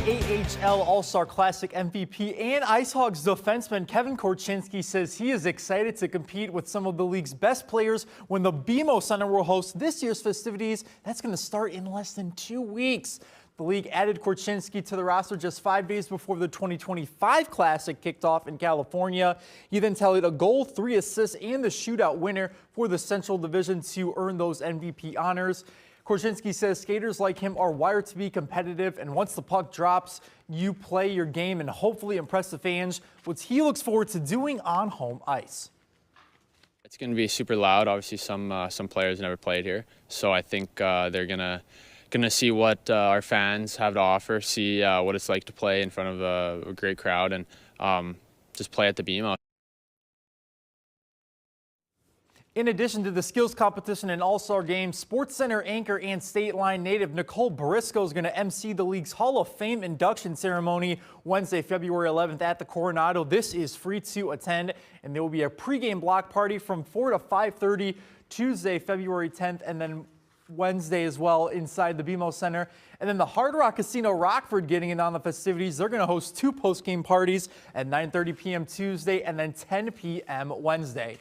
AHL All-Star Classic MVP and Ice Hogs defenseman Kevin Korchinski says he is excited to compete with some of the league's best players when the BMO Center will host this year's festivities. That's going to start in less than 2 weeks. The league added Korchinski to the roster just 5 days before the 2025 Classic kicked off in California. He then tallied a goal, 3 assists, and the shootout winner for the Central Division to earn those MVP honors. Korchinski says skaters like him are wired to be competitive, and once the puck drops, you play your game and hopefully impress the fans, which he looks forward to doing on home ice. It's going to be super loud. Obviously, some players never played here, so I think they're gonna see what our fans have to offer, see what it's like to play in front of a great crowd, and just play at the BMO. In addition to the skills competition and all-star game, SportsCenter anchor and State Line native Nicole Briscoe is going to MC the league's Hall of Fame induction ceremony Wednesday, February 11th at the Coronado. This is free to attend, and there will be a pregame block party from 4 to 5:30 Tuesday, February 10th, and then Wednesday as well inside the BMO Center. And then the Hard Rock Casino Rockford getting in on the festivities. They're going to host 2 post-game parties at 9:30 p.m. Tuesday and then 10 p.m. Wednesday.